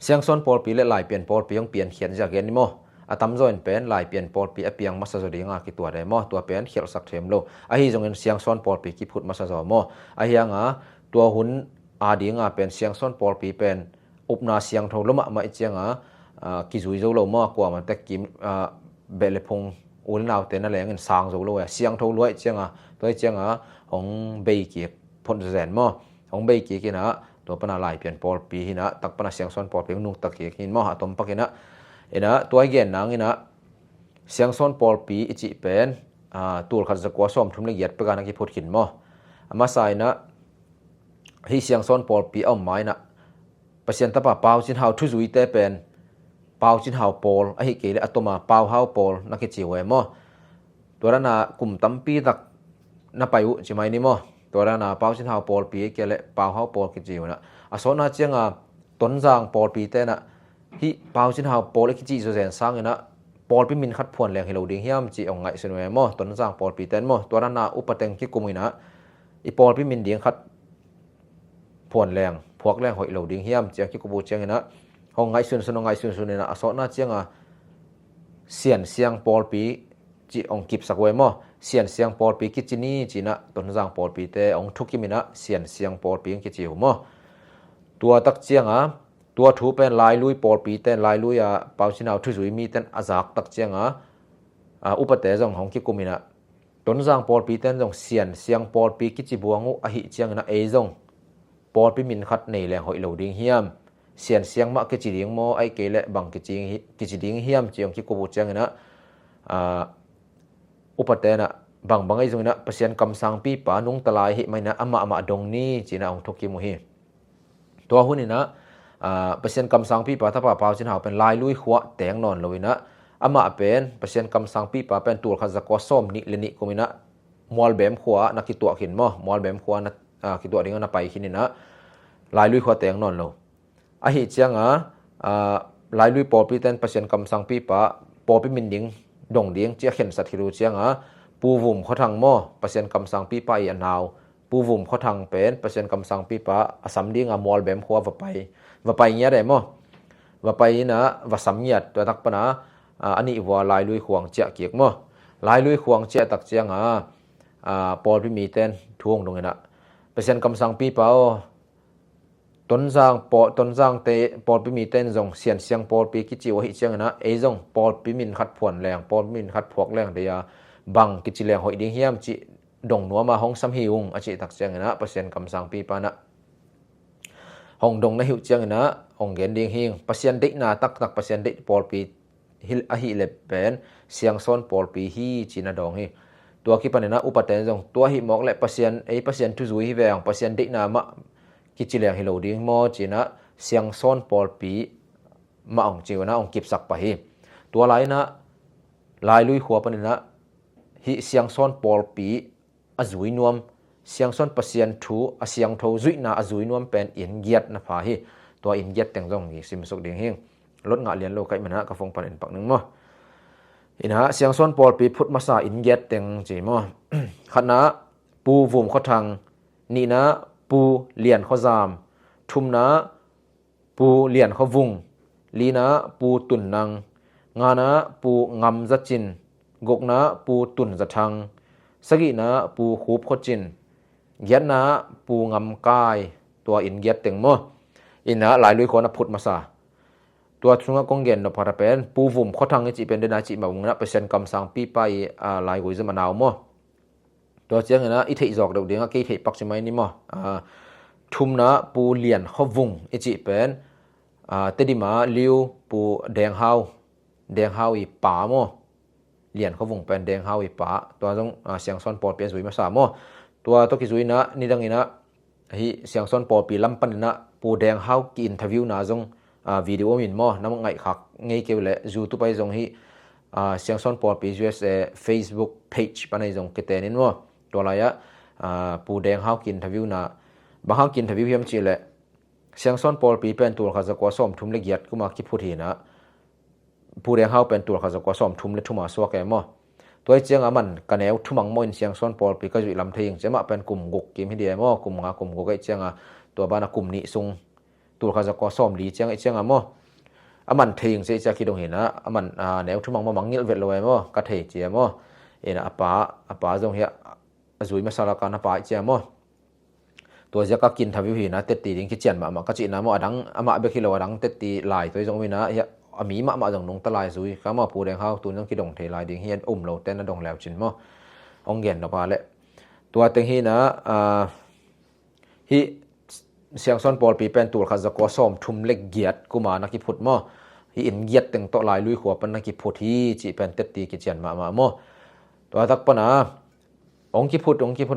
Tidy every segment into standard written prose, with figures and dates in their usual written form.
เสียงซ้อนปอลปีและลายเปลี่ยนปอลปียงเปลี่ยนเขียนจากเกนนี่มออะตัมโซนเป็นลายเปลี่ยนปอลปีอะเปียงมัสซอดีงากิตัวได้มอตัวเป็นเขียนสักเทมโลอะฮีจงเงินเสียงซ้อนปอลปีกิพุดมัสซอมออะฮีงาตัวหุนอาดีงาเป็นเสียงซ้อนปอลปีเป็นอุปนาเสียงโทลมะมาอิเจียงกิจุยโจโลมอกว่ามันตะกิมเบลพงอุลนาวเตนอะไรเงินสางโจโลเสียงโทรวยเจียงตัวเจียงของเบกีพนแสนมอของเบกีกินะตัวปนาลายเปลี่ยนปอลปีหินะตักปนาเสียงซ้อนปอลปีนุ่งตะเกียกินมอหาตมปักหินะนะตัวเกณฑ์นางหินะเสียงซ้อนปอลปีอิจิเป็นตัวขัดสกัวซ้อมทุ่มละเอียดประการนักพูดขินมอมาใส่นะที่เสียงซ้อนปอลปีเอาไม้นะเปอร์เซ็นต์ตะปะเปล่าจินเฮาทุจุยเตเป็นเปล่าจินเฮาปอลไอ้เกลอัตมาเปล่าเฮาปอลนักจิวเอมอตัวนั้นนะกลุ่มตั้มปีตักนับไปอุจิไม่นี่มอตัวนั้นนะเปล่าจินเฮาปอลปีเกลเปล่าเฮาปอลกิจิวนะอสอนาเจียงต้นจางปอลปีเตนะที่เปล่าจินเฮาปอลกิจิโซเซนสร้างนะปอลปีมินขัดพวนแรงให้เราดิ้งเฮียมจีองไงสนุยมอต้นจางปอลปีเตนมอตัวนั้นนะอุปเต็งที่กุมินะอีปอลปีมินดิ้งขัดพวนแรงพวกแรงหอยเหลาดิ้งเฮียมเจียงที่กุบูเจียงนะห้องไงส่วนสนองไงส่วนนะอสอนาเจียงเสียนเสียงปอลปีจีองกิบสักไว้มอเสียนเสียงปอลปีกิจินี่จีนะต้นจางปอลปีเตองทุกิมินะเสียนเสียงปอลปีกิจิวมอตัวตักเจียงตัวถูเป็นลายลุยปอลปีเตลายลุยเปาชินาวทุจุยมีเตนอาจากตักเจียงอุปเตจงของกิกุมินะต้นจางปอลปีเตนจงเสียนเสียงปอลปีกิจิบวงอหิเจียงนะเอจงปอลปีมินขัดในแรงหอยเหลาดิ้งเฮียมเสียนเสียงมะกิจิดิ้งโมไอเกลบังกิจิดิ้งเฮียมเจียงกิกุบุเจียงนะอุปเตนะบางไอจงนะเปอร์เซ็นต์กำสังปีปานุงตลายหิไม่นะอมะดงนี้จีนะองทุกิมุฮีตัวหุ่นนี่นะเปอร์เซ็นต์กำสังปีปาถ้าป่าเปล่าจินหาเป็นลายลุยขวะแตงนอนเลยนะอมะเป็นเปอร์เซ็นต์กำสังปีปาเป็นตัวขัดสกัวส้มนิเลนิกุมินะมอลเบมขวะนักกิตัวขินมอลเบมขวะนักกิตัวดิ้งนะไปขินนี่นะลายลุยขวะแตงนอนเลยอหิเจียงลายลุยปอปีเตนเปอร์เซ็นต์กำสังปีปาปอปีมินดิ้งดงดิ้งเจียเข็นสัตว์ที่รู้เจียงปูวุมเขาทางมอเปอร์เซ็นต์กำสังปีปาอันนาวปูวุมเขาทางเป็นเปอร์เซ็นต์กำสังปีปาอสัมดิ้งมอลเบมขวะว่าไปเงี้ยได้มอว่าไปนะว่าสัมเงียดตัวตักปนะอันนี้ว่าลายลุยขวางเจียเกียกมอลายลุยขวางเจียตักเจียงปอปีมีเตนทวงตรงนี้นะเปอร์เซ็นต์กำสังปีปาต้นจางเตปอลปีมีเต้นจงเสียนเสียงปอลปีกิจิวหิเจียงนะเอจงปอลปีมินขัดผวนแรงปอลมินขัดพวกแรงเดียบังกิจิแรงหอยดิ้งเฮียมจิดงนัวมาห้องซ้ำหิวอาจิตักเจียงนะเปอร์เซ็นต์กำสังปีปานะห้องดงนะหิวเจียงนะห้องเกนดิ้งหิงเปอร์เซ็นต์เด็กนาตักเปอร์เซ็นต์เด็กปอลปีฮิลอหิเลเป็นเสียงซ้อนปอลปีฮีจีนะดองฮิตัวคิดปานนะอุปเตนจงตัวหิมอกและเปอร์เซ็นต์ทุจุยฮิแวงเปอร์เซ็นต์เด็กนามากิจิแรงฮิโลดิ้งมอจีนะเสียงซ้อนปอลปีมาองจิวนะองกิบสักไปฮิตัวลายนะลายลุยขัวปานนะฮิเสียงซ้อนปอลปีอจุยนวมเสียงซ้อนเปอร์เซ็นต์ทูเสียงโทจุยนะอจุยนวมเป็นอินเกียดนะพาฮิตัวอินเกียดแต่งจงฮิซิมสุกดิ้งฮิลดงะเลียนโลกไกมันนะกะฟงปันปักนึงมออินะเสียงซ้อนปอลปีพุทธมาซาอินเกียดแต่งจิมอขณะปูวุมเขาทางนี่นะปูเลียนเขาจามทุมนะปูเลียนเขาวุงลีนะปูตุนนังงานะปูงำจัดจินกกนะปูตุนจัดทังสกินะปูคูบเขาจินเย็ดนะปูงำกายตัวอินเย็ดเต็งมออินนะหลายลุยคนนะพุทธมาซาตัวทุงกงเย็นนพาราเป็นปูวุมเขาทางจิเป็นเดนาจิมาวุงนะเปอร์เซ็นต์กำสังปีไปหลายกุยจะมานาวมอตัวเจียงนะอิเทจอกเดียวก็เทปักใช่ไหมนี่มั้งทุมนะปูเลียนขวุงอิจิเป็นเตดิมาลิวปูแดงเฮาอีป่ามั้งเลียนขวุงเป็นแดงเฮาอีป่าตัวต้องเสียงซ้อนปอดเปลี่ยนสุยมาสามมั้งตัวตัวกิสุยนะนี่ดังนี้นะฮิเสียงซ้อนปอดปีลำปันนะปูแดงเฮากินอินเทอร์วิวนะจงวิดีโอมินมั้งน้ำไงขักไงเกี่ยวเลยยูทูบไปจงฮิเสียงซ้อนปอดปี USA Facebook page ปนในจงเกตนินมั้งตัวอะไรปูแดงเฮากินอินเทอร์วิวนะบางเฮากินอินเทอร์วิวเฮียมจีเลยเสียงซ้อนปอลปีเป็นตัวขัดสกัวส้มทุ่มละเอียดก็มาคิดพูดทีนะปูแดงเฮาเป็นตัวขัดสกัวส้มทุ่มละทุ่มมาสัวแกมั้งตัวเจียงมันกันแนวทุ่มมังมอยเสียงซ้อนปอลปีก็อยู่ลำเทียงจะมาเป็นกลุ่มกุกกิมให้ดีมั้งกลุ่มกุกไอเจียงตัวบ้านกลุ่มนิซุง ตูคาจะก็ซ่อมลีเจียงไอเจียงอ่ะมั้งมันเทียงเสียจะคิดตรงเห็นนะมันแนวทุ่มมังงิลเวลเลยมั้งก็เทียเจียมั้งนะป้าจงเหี้ยจุยมาสารการป้าเจียมั้งตัวจะก็กินทำวิธีนะเตตีดิ้งคิดเจียนมาก็จีนะมั้งดังเบคิโลดังเตตีลายตัวจงวินะเหี้ยมีมาจงนงตะลายจุยข้ามาปูแดงเขาตัวนึงคิดตรงเทลายดิ้งเฮียนเราเต้นนั่นดงแล้วจินมั้งองเงินเราพาเลยตัวเต็งฮีนะฮีเสียงซ้อนปอลปีเป็นตัวข้าจะก็ซ่อมทุ่มเล็กเกียดกูมานักกิพุทธมั้งฮีอินเกียดเต็งโตลายลุยหัวเป็นนักกิพุทธฮีจีเป็นเตตีกิจเจียนมามั้งตัวตักปนะองคิพุทธ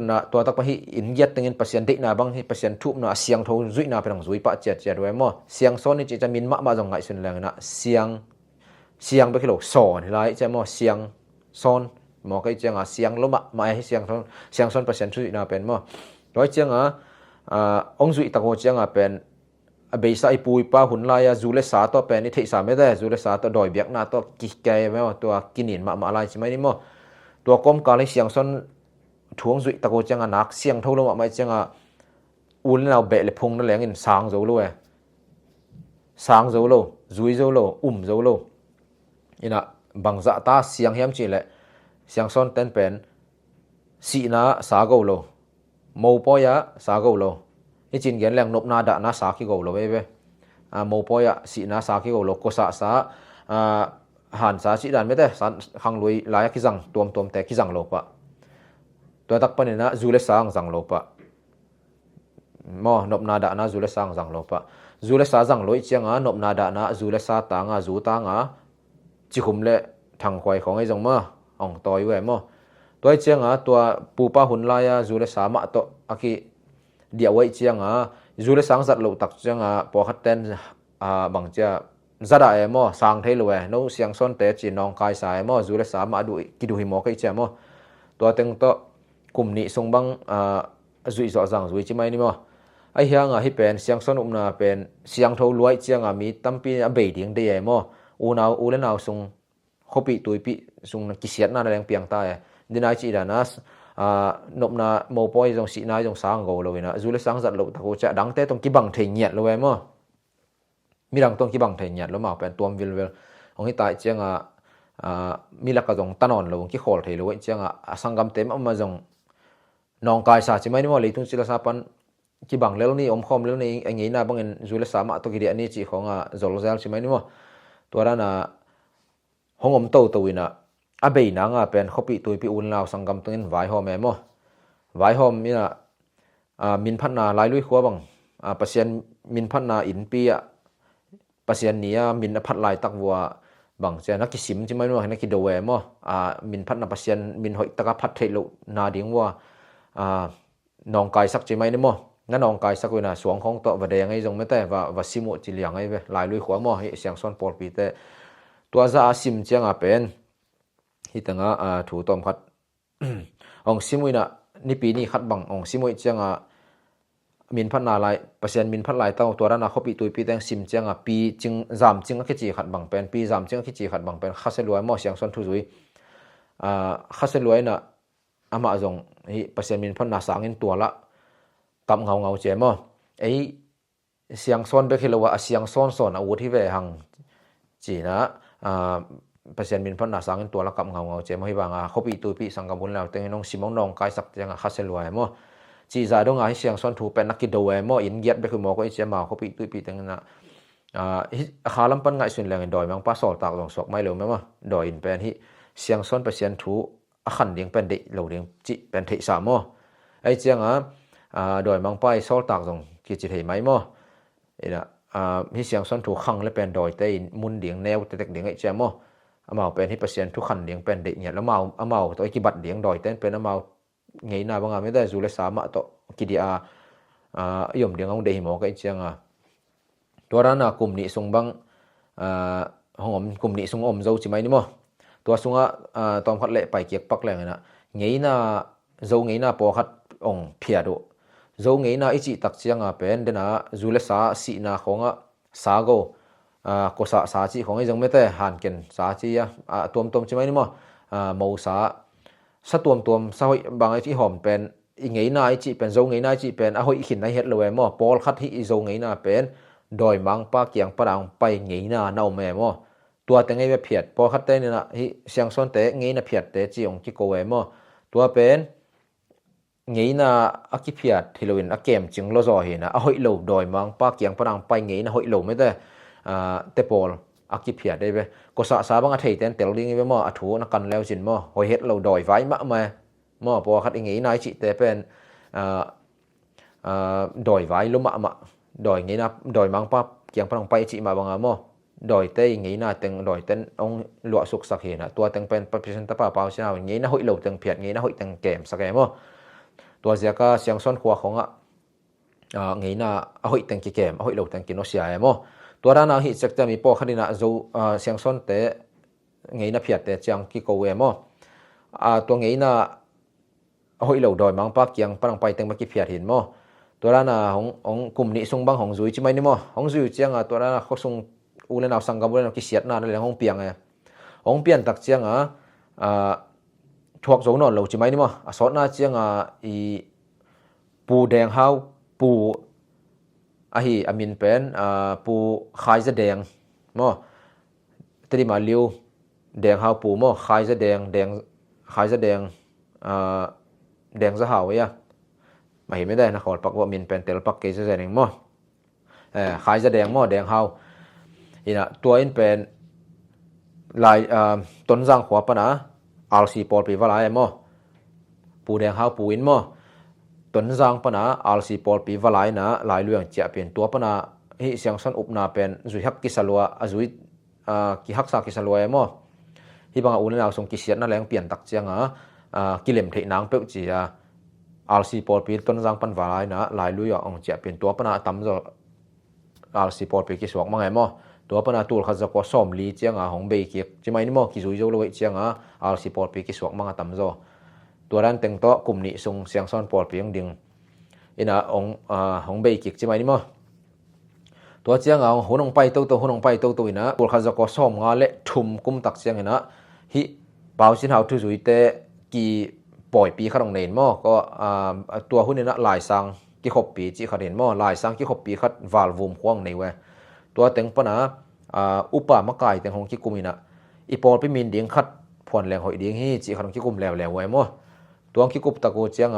นะตัวตักปะฮีอินเกียดเต็งอินปัสยันเด็กนะบางฮีปัสยันทุบนะเสียงทงจุยนะเป็นหลังจุยปะเจียดด้วยมั้งเสียงซ้อนนี่จะมินมาจงไงส่วนแรงนะเสียงไปขี้หลอกสอนไรใช่มั้งเสียงซ้อนมอก็เจียงเสียงลมมาให้เสียงซ้อนเปอร์เซ็นต์จุยนะเป็นมั้งร้อยเจียงองจุยตะโกเจียงเป็นเบย์สายปุยป้าหุ่นลายจูเลสาตัวเป็นนี่เทสาไม่ได้จูเลสาตัวดอยเบียกหน้าตัวกิเกยมั้งตัวกินินมาอะไรใช่ไหมนี่มั้งตัวก้มกาเลยเสียงซ้อนถ่วงจุยตะโกเจียงนักเสียงเท่าลมไม่เจียงอุ่นเราเบะเลยพงนั่นแหละเงินสางโจโลสางโจโลจุยโจโลโจโลนี่นะบางจะตาเสียงเฮียมจีเลยเสียงซ้อนเต้นเป็นสีนาสาโกโลโมปอยะสาโกโลนี่จินเกียนแรงนบนาดะนาสากิโกโลเว้ยโมปอยะสีนาสากิโกโลกุสะสาหันสาสีดันไม่ได้สันขังลุยลายกิจังตัวแต่กิจังโลปะตัวตักปนินะจูเลสางจังโลปะมอนบนาดะนาจูเลสางจังโลปะจูเลสาจังโลอีเจียงนบนาดะนาจูเลสาตางจูตางจิคุมเละทางควายของไอ้จงมาอ่องต่อยไว้มั้งตัวเจียงตัวปูป้าหุ่นลายจูเลสามะโตอากิเดียวไว้เจียงจูเลสังสัตว์โลตักเจียงปอคัดเต้นบางเจ้าจะได้มั้งสังเทลเว้นู้เสียงซ้อนเตะจีนองกายสายมั้งจูเลสามะดูกิดูหิมอก็ไอ้เจียมั้งตัวเต็งโตกลุ่มนี้ทรงบังจุยจ่อจังจุยจิไม่นี่มั้งไอ้เฮียงให้เป็นเสียงซ้อนนาเป็นเสียงเท่ารวยเจียงมีตั้มปีเบยดิ้งได้มั้งอูเล่นเอาทรงขบิตุยปีทรงกิเสียดน่าแรงเปียงตายดินายจีดานัสนบนาโมปอยจงสีนายจงสางโกเลยนะจูเลสังจัดโลตะโกจะดังแต่ตรงกิบังเทียนเนียดเลยมั้งมีดังตรงกิบังเทียนเนียดแล้วมาเป็นตัววิลของที่ตายเจียงมีลักกระจงตะนอนเลยกิโคลเทเลยเจียงสังกัมเต็มมาจงนองกายสาใช่ไหมนี่ว่าเลยทุ่งศิลาสาปันกิบังแล้วนี่อมคอมแล้วนี่ไอ้เงี้ยนะบางเงินจูเลสามะตัวกิเดียนี่จีของโซลเซลใช่ไหมนี่ว่าตัวนั้นห้องอมโตตัวนะเบยนางเป็นขบิตุยปีอุ่นลาวสังกัมตัวนี้ไว้หอมมั้งไว้หอมนี่นะมินพัฒนาลายลุยขัวบังปัสยันมินพัฒนาอินปีปัสยันนี้มินพัฒลายตักวัวบังเจนักกิสิมใช่ไหมว่านักกิโดเวมั้งมินพัฒนาปัสยันมินหอยตะกับพัดเทลุนาดิ้งว่านองกายสักใช่ไหมนี่มั้งงั้นนองกายสักเวนะสวงของตัววัดแดงไอ้จงไม่แต่ว่าซิมุจิเลียงไอ้เวลายลุยขัวมั้งเสียงซ้อนปอลปีแต่ตัวจะซิมเจียงเป็นที่ตั้งถูตอมขัดองซิมุยนะนี่ปีนี้ขัดบังองซิมุยเจียงมินพัฒนาลายเปอร์เซ็นต์มินพัฒนาลายเต้าตัวนั้นเขาปีตุยปีแต่งซิมเจียงปีจึงจามจึงก็จีขัดบังเป็นปีจามจึงก็จีขัดบังเป็นข้าเสลวยมั่วเสียงส่วนทุจุยข้าเสลวยนะมาจงที่เปอร์เซ็นต์มินพัฒนาสางเงินตัวละกับเงาเจมั่วไอเสียงส่วนไปคือว่าเสียงส่วนอาวุธที่เวหังจีนะเปอร์เซ็นต์มินพัฒนาสางเงินตัวละกับเงาเจมั่วให้บางเขาปีตุยปีสังกัมบุญแล้วแต่น้องซิมองน้องกายสักยังข้าเสลวยมั่วจีจ่าดงให้เสียงส่วนถูเป็นนักกิโดเวมออินเกียดไปคือหมอก็ไอเจียมาเขาปีตุยปีตั้งนั้นขาลำปันง่ายส่วนแรงดอยมังป้าสอดตากลงศกไม่เหลวไหมวะดอยอินเป็นที่เสียงส่วนเปอร์เซ็นต์ถูขันเดียงเป็นเด็กเหลวเดียงจิเป็นเทสามอไอเจียงดอยมังป้ายสอดตากลงกิจเทไหมมอนี่นะมีเสียงส่วนถูขังและเป็นดอยเตยมุนเดียงแนวเด็กเดียงไอเจียมอเมาเป็นที่เปอร์เซ็นต์ทุกขันเดียงเป็นเด็กเนี่ยแล้วเมาตัวไอกิบัดเดียงดอยเต้นเป็นเมาไงน่าบางไม่ได้จูเลสามะต่อกิดียมเดียงเอาเดหิมอก็เจียงตัวนั้นกลุ่มนี้ทรงบังห้องกลุ่มนี้ทรงเจ้าใช่ไหมนี่มั้งตัวทรงตอนพัดเละไปเกียกปักแรงนะไงน่าเจ้าไงน่าปอคัดองเพียดูเจ้าไงน่าอิจิตักเจียงเป็นเดน่าจูเลสาสีน่าของสาโกก็สาจีของไอ้จังไม่แต่หันเกินสาจีตัวใช่ไหมนี่มั้งโมสาสะตัวสะหอยบางไอ้ที่หอมเป็นอีไงน่าไอ้จีเป็นโจไงน่าจีเป็นหอยขินในเฮ็ดเลยมั้งปอลคัดที่อีโจไงน่าเป็น ดอยมังปาเกียงปรางไปไงนาเนาแม่มอตัวแต่ไงเพียดพอคัดเตนี่นะฮิเสียงซ้อนเตไงนะเพียดเตจีองกิโกเวมอตัวเป็นไงนาอักเพียดที่เราเห็นอักเกมจึงเราจอเห็นนะหอยโลดอยมังปาเกียงปรางไปไงนะหอยโลไม่ได้เตปอลอักเพียดได้เว้ก็สาบังอัฐิเตนเตลลิงเว้มออัถูนักกันแล้วจินมอหอยเฮ็ดเราดอยไว้มะมามอพอคัดไงนายจิเตเป็นดอยไว้ลุมมะดอยไงนะดอยมังปาเกียงปรางไปจิมาบังมอดอยเตไงนะเต็งดอยเต็นองหลวสุกสักเห็นนะตัวเต็งเป็นประชาชนตะปาเปาเช้าไงนะหอยโลเต็งเพียดไงนะหอยเต็งเกมสักแกมอตัวเสียก็เสียงซ้อนขวาของไงนะหอยเต็งเกมหอยโลเต็งกินโนเสียมอตัวด้านหิจักจะมีปอคดีนะจูเสียงซ้อนเตไงนะเพียดเตจังกิโกเวมอตัวไงนะหอยโลดอยมังปาเกียงปรางไปเต็งมากิเพียดเห็นมอตัวด้านของกลุ่มนี้ส่งบังของจุยใช่ไหมนี่มอของจุยเจียงตัวด้านเขาส่งอูเลนเอาสังกัมอูเลนเอากิเสียดนาในเรื่องห้องเปียงไงห้องเปียนตักเจียงทวกโซนอนเราใช่ไหมนี่มั้งสอนนาเจียงอีปูแดงเฮาปูฮีอามินเป็นปูขายจะแดงมั้งทีนี้มาเลี้ยวแดงเฮาปูมั้งขายจะแดงขายจะแดงแดงจะเฮาไว้อะมาเห็นไม่ได้นะขอปักว่ามินเป็นเตลปักเกจะแดงมั้งขายจะแดงมั้งแดงเฮาอีน่ะตัวอินเป็นลายต้นจางขวาปนะอัลซีปอลปีวลายมอปูแดงเฮาปูอินมอต้นจางปนะอัลซีปอลปีวลายนะลายเรื่องจะเป็นตัวปนะฮิเสียงสันอุปนาเป็นจุยฮักกิสลัวจุยกิฮักซากิสลัวมอฮิบังอูนเอาส่งกิเสียนนั่นแหละเปลี่ยนตักเจียงกิเลมเทนางเปิกจีอัลซีปอลปีต้นจางปันวลายนะลายเรื่องจะเป็นตัวปนะตั้มจะอัลซีปอลปีกิสวกมั้งไงมอตัวปนาตูลขัดจะกว่าซ้อมลีเจียงของเบกิกจะไม่นี่มั้งกิจุยโจลวยเจียงอัลซีปอลปีกิสวกมังตั้มโจตัวนั้นเต็งโตกลุ่มนี้ส่งเสียงซ้อนปอลปียังดิ่งอินะของเบกิกจะไม่นี่มั้งตัวเจียงหุ่นองไปตัวหุ่นองไปตัวอินะตูลขัดจะกว่าซ้อมงาเละทุ่มกุมตักเจียงอินะฮิเบาสินหาวทุจุยเตกีปล่อยปีขัดองเนินมั้งก็ตัวหุ่นอินะลายสังกิขบปีจีขัดเห็นมั้งลายสังกิขบปีขัดวาลวุมขวางในเวตัวเต็งปนะอุปามะกายเต็งของกิกุมินะอีปอลไปมินเดียงคัดผ่อนแรงหอยเดียงฮีจีขัดของกิกุมแล้วไว้มั้งตัวกิกุมตะโกเจียง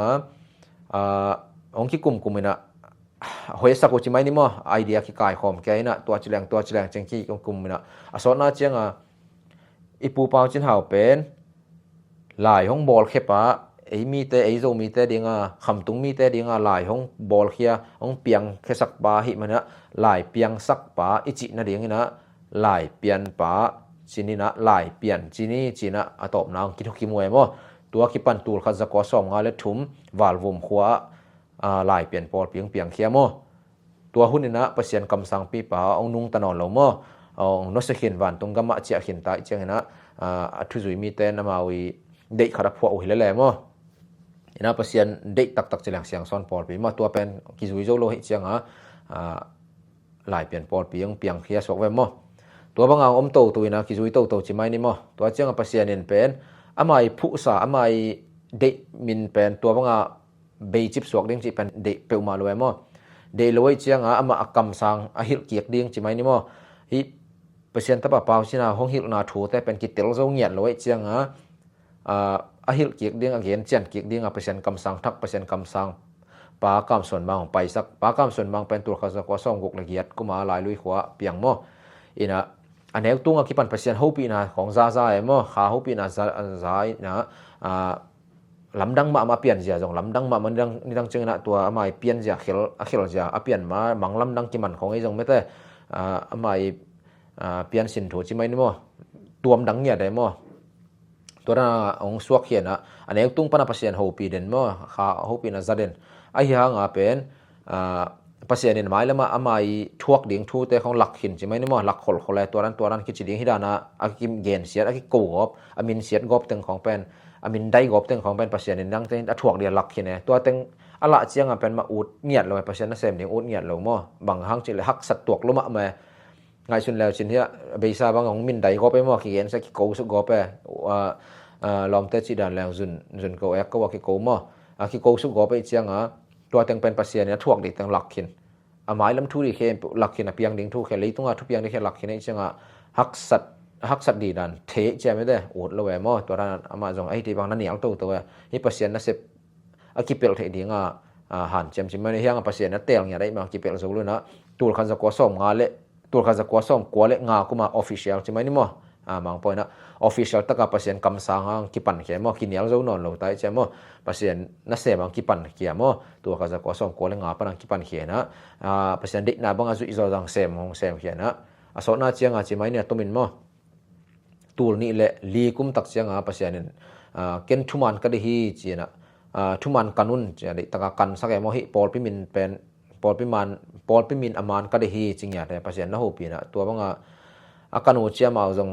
ของกิกุมกุมินะหอยสักจิไม่นี่มั้งไอเดียกิกายหอมแกนะตัวจิแรงเจงกี้กุมมินะสอนน่าเจียงอีปูเปาจินหาวเป็นลายห้องบอลแคปะไอมีแต่ไอโซมีแต่เดียงคำตุงมีแต่เดียงลายห้องบอลเคียห้องเปียงแค่สักบาหิมันนะลายเปียงสักปาอิจินะเดียงนะลายเปียนปาจินี่นะลายเปียนจินี่จินะตอบนางกินทุกิมวยมั้งตัวกิปันตูลขัดจะก่อสองงาเล็ดทุ่มวาลวมขวาลายเปียนปอลเปียงเคียมั้งตัวหุ่นนี่นะเปอร์เซ็นต์กำสังปีป่าองนุ่งตะนอนเรามั้งนอสเขียนวันตรงกำมะเจียเขียนตาเจียงนะทุจุยมีแต่นมาวิเด็กขัดพวกอุ้ยแล้วมั้งนะเปอร์เซ็นต์เด็กตักเจียงเสียงซ้อนปอลปีมาตัวเป็นกิจุยโจโลหิเจียงลายเปลี่ยนปอลเปียงเคียสวกเวมตัวบางเอาโตตัวนะกิจุยโตจิไม่นี่มั้งตัวเจียงเปอร์เซ็นต์เนี่ยเป็นอามายผู้สาอามายเด็กมินเป็นตัวบางเบจิบสวกเด้งจิเป็นเด็กเปิลมาเลยมั้งเด็กเลยเจียงอามาอักกำสังอหิลเกียกเด้งจิไม่นี่มั้งฮิเปอร์เซ็นต์ตะปะเปล่าชินาห้องหิลนาถูแต่เป็นกิเตลโซเงียนเลยเจียงอหิลเกียกเด้งเขียนเจียนเกียกเด้งเปอร์เซ็นต์กำสังทักเปอร์เซ็นต์กำสังปากามส่วนบางของไปสักปากามส่วนบางเป็นตัวเขาจะกว่าซ่องกุกละเอียดก็มาลายลุยขวาเปียงมั้งอินะอันนี้ตุ้งกิปันเปอร์เซ็นต์ฮูปีนะของซามั้งขาฮูปีนะซานะลำดังมาเปลี่ยนเสียจงลำดังมามันดังนี่ดังจึงนะตัวไม่เปลี่ยนเสียเขียวจะเปลี่ยนมาบางลำดังกิมันของไอ้จงไม่แต่ไม่เปลี่ยนสินถูกใช่ไหมนี่มั้งตัวมันดังเนี่ยได้มั้งตัวนั้นองสวกเขียนอันนี้ตุ้งปนเปอร์เซ็นต์ฮูปีเด่นมั้งขาฮูปีนะซาเด่นไอ้ห่างเป็นภาษาเนี่ยหมายแล้วมาไม่ทวกดิ่งทูแต่ของหลักหินใช่ไหมนี่มั้งหลักขลเลยตัวนั้นคิดจะดิ่งให้ได้นะอากิมเกนเสียอากิโกบอามินเสียกบตึงของเป็นอามินได้กบตึงของเป็นภาษาเนี่ยดังแต่ทวกเดียหลักหินเนี่ยตัวตึงอะละเจียงเป็นมาอุดเงียดเลยภาษาเนี่ยเสมดิ่งอุดเงียดเลยมั้งบางครั้งจะเลยหักสัตว์ตัวลงมาไงส่วนแล้วชิ้นที่เบซ่าบางของมินได้กบไปมั้งขี้เกนสักโกสุกบไปลอมเตจิดันแล้วจุนโกเอ็กก็ว่าขี้โกมั้งขี้โกสุกบไปเจียงตัวตึงเป็นภาษาเนี่ยทวกดิ่งตึงหลักหิน amai lam thu ri khe lakhina piang ding thu khe leitunga thu piang de khe lakhina changa haksat di dan the che me de ut lo we mo to ran ama jong ai ti bang na niang to to hi pasien na sep akipel the dinga han chem chim me hiang pasien na tel nya dai ma akipel zo lu na tur khan za ko som nga le tur khan za ko som ko le nga kuma official chimai ni mo mang point na official taka pasien kam sang hang kipan khe mo kinial zo non lo tai che mo pasien na se mang kipan kia mo tur khan za ko som ko le nga pa nang kipan khe na pasien dik na bang azu izo jang sem hong sem khe na asona chianga chimai ne tomin mo tur ni le li kum tak chianga pasianin ken thuman ka de hi china thuman kanun chani taka kan sake mo hi pol pimin pen pol pimin aman ka de hi chingya te pasian na ho pi na to banga akanu chiama jong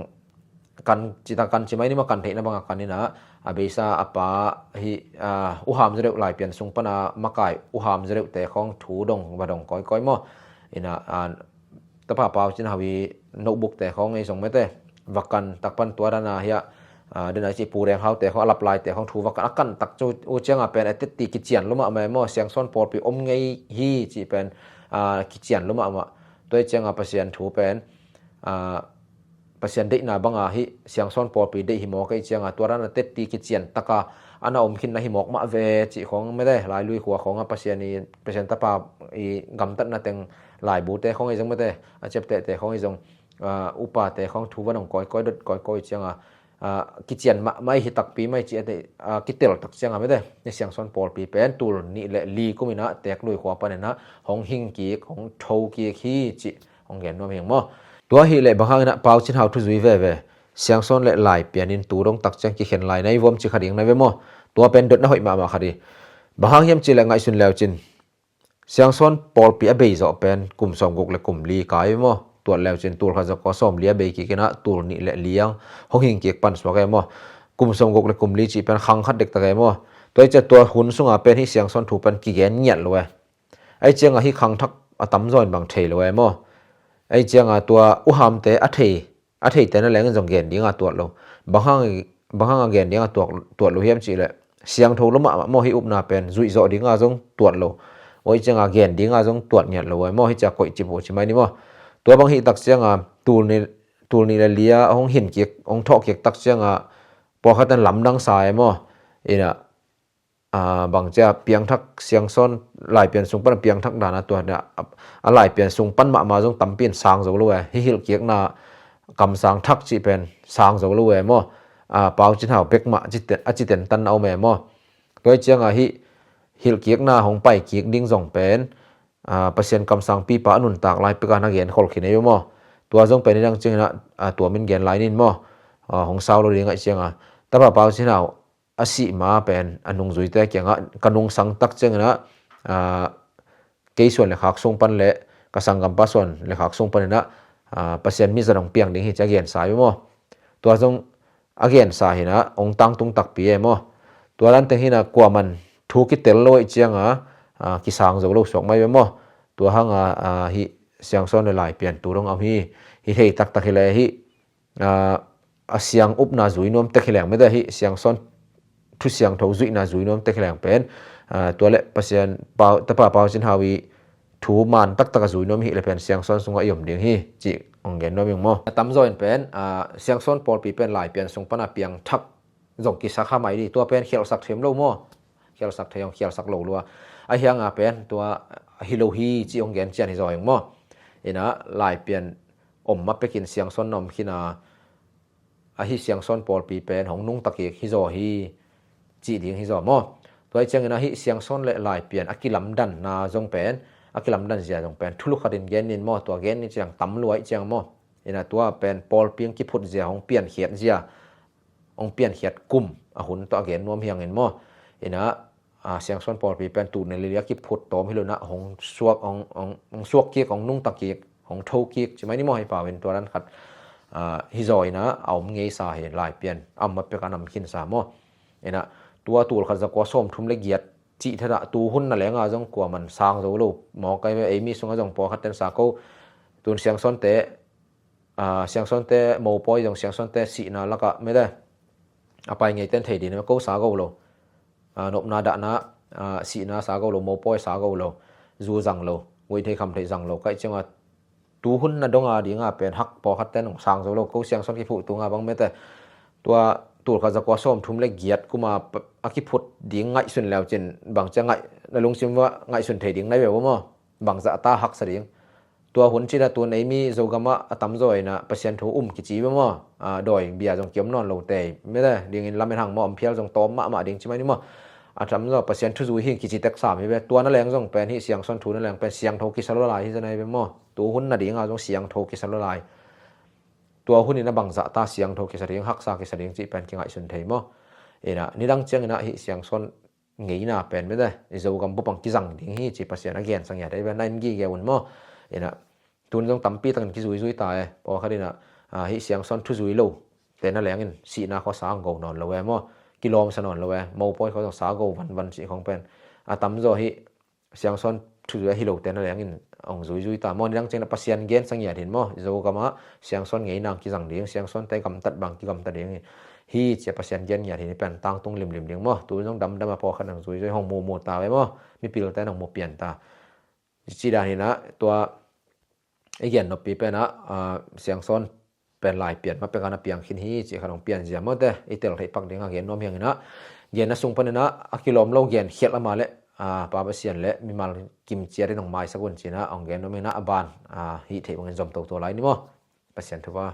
kan chita kan chimai ni ma kan the na banga kanina abesa apa hi uham zreu lai pian sung pana makai uham zreu te khong thu dong badong koi mo ina tapa pau chin hawi notebook te khong ei song me te wakan takpan tuarana hia dena chi pureng hau te kho alap lai te khong thu wakan akan tak chu u chenga pen ate ti ki chian luma ma mo siang son por pi om ngei hi chi pen ki chian luma ma toi chenga pasien thu pen pasien de na banga hi siang son por pi de hi mo kai chenga tuarana te ti ki chian taka ana om khin na hi mok ma ve chi khong me de lai lui khuwa khong pasien ni pasien tapa i gam tat na teng lai bu te khong ei jong me te a chep te khong ei jong upa te khong thu wanong koi changa kichian mai hi tak pi mai chi ate kitel tak changa me de ni siang son pol pi pen tur ni le li kumina tek lui khwa panena hong hing ki hong thau ki khi chi hong gen nom heng mo tua hi le bahang na pau chin how to zui ve siang son le lai pianin turong tak chang ki khen lai nai vom chi khading na ve mo tua pen dot na hoi ma khadi bahang yam chi le ngai sun lew chin siang son pol pi a bei zo pen kum som gok le kum li kai mo tuan lew chin tur kha za ko som lia be ki kena tur ni le liang ho hing ki pan swa ga mo kum som gok le kum li chi pen khang khat dek ta ga mo toi cha tua hun sunga pen hi siang son thu pan ki gen nyat lo ai chenga hi khang thak atam zon bang thei lo mo ai chenga tua uham te a thei te na leng jong gen dinga tuat lo bahang gen dinga tuat lo hiam chi le siang tho lo ma mo hi upna pen zui zo dinga jong tuat lo oi chenga gen dinga jong tuat nyat lo mo hi cha koi chi bo chi mai ni mo tua bang hi tak chianga tur ni la lia hong hin ki ong tho ki tak chianga po khatan lam dang sai mo ina bang cha piang thak siang son lai pian sung pan piang thak dana to na a lai pian sung pan ma jong tam pian sang zo lo hi hil kiek na kam sang thak chi pen sang zo lo mo pau chin hau pek ma chi ten tan au me mo toi chianga hi hil kiek na hong pai kiek ding jong pen pasien kam sang pi pa anun tak lai peka na gen khol khine mo tua jong pen rang chingna tua min gen lai nin mo hong sao lo ringa chinga tapa pau chinau asi ma pen anung zui te kyanga kanung sang tak chengna keison le khak sung pan le kasangam pason le khak sung pan na pasien mi zarong piang ding hi cha gen sai mo tua jong again sa hina ong tang tung tak pi mo tua ran te hina kwaman thu ki tel loi chianga ki sang zo lo sok mai mo tua hanga hi siang son le lai pian turong am hi hei tak hi le hi asiang up na zui nom te khileng me da hi siang son thu siang tho zui na zui nom te khileng pen tua le pasien tapa pau chin hawi thu man tak zui nom hi le pen siang son sunga yom ding hi chi ong gen nom mo tam join pen siang son pol pi pen lai pian sung pana piang thak jong ki sakha mai di tua pen khel sak them lo mo khel sak theyong khel sak lo lua a hianga pen tua hilo hi chi ong gen chian hi zo mo ina lai pian ma pekin siang son nom khina hi siang son pol pi pen hong nung taki hi zo hi chi ding hi zo mo toi changena hi siang son le lai pian akilam dan na jong pen akilam dan zia jong pen thulu kharin gen nin mo to gen ni chang tam luai chang mo ina tua pen pol piang ki phut zia hong pian khiat zia ong pian khiat kum a hun to gen nom hiang en mo ina siang son pol pi pen tu ne lia ki phut tom hilona hong suak ki ong nung taki hong thau ki chimai ni mo hi pawen to ran khat hi zoi na aum ngei sa he lai pian amma pe kanam khin sa mo ena tua tur kha za ko som thum le giat chi thada tu hun na lenga jong kwa man sang zo lo mo kai ve ei mi sunga jong po khaten sa ko tun siang son te mo poi jong siang son te si na laka me da apai ngei ten thei din ko sa go lo nop na da na si na sa go lo mo poi sa go lo zu jang lo ngoi thei kham thei jang lo kai chenga tu hun na donga dinga pen hak po khat ten ong sang zo lo ko siang son ki phu tunga bang mete tua tur kha zakwa som thum le giat kuma aki phut ding ngai sun law chen bang cha ngai na lung sim wa ngai sun thei ding nai we mo bang za ta hak sa ding tua hun chi da tu nei mi zogama atam zoi na pasien thu ki chi mo doi bia jong kem non lo te me da ding in lam hang mo am phial jong tom ma ding chi mai ni mo atam zo pasien thu zui hi ki chi tek sa mi be tua na leng jong pen hi siang son thu na leng pen siang tho ki salo lai hi janai be mo tu hun na ding a jong siang tho ki salo lai tua hun ina bang za ta siang tho ki sa ding hak sa ki sa ding chi pen ki ngai sun thei mo ina ni dang cheng na hi siang son ngei na pen me da zo gam bu pang ki jang ding hi chi pasien again sang ya dai be nain gi ge un mo ina tun jong tampi tan ki zui ta e po khadina hi siang son thu zui lo te na lengin si na kho sa ngo non lo we mo kilom sa non lo we mo poi kho sa go van si khong pen tam zo hi siang son thu zui hi lo te na lengin ong zui ta mo ni dang cheng na pasien gen sang ya din mo zo kama siang son ngei nang ki jang ding siang son tai kam tat bang ki kam ta ding hi che pasien gen ya hin pen tang tung lim ding mo tu jong dam po khan zui hong mo ta we mo mi pil ta nang mo pian ta chi da ni na tua again no pi pe na siang son pen lai pian ma pe kana piang khin hi chi khanong pian jia mo te itel thei pak ding again nom hiang na gen na sung pan na akilom lo gen khiat la ma le pa ba sian le mi mal kim chia ri nong mai sagun china ong gen no me na aban hi thei bang jom to lai ni mo pasien thu ba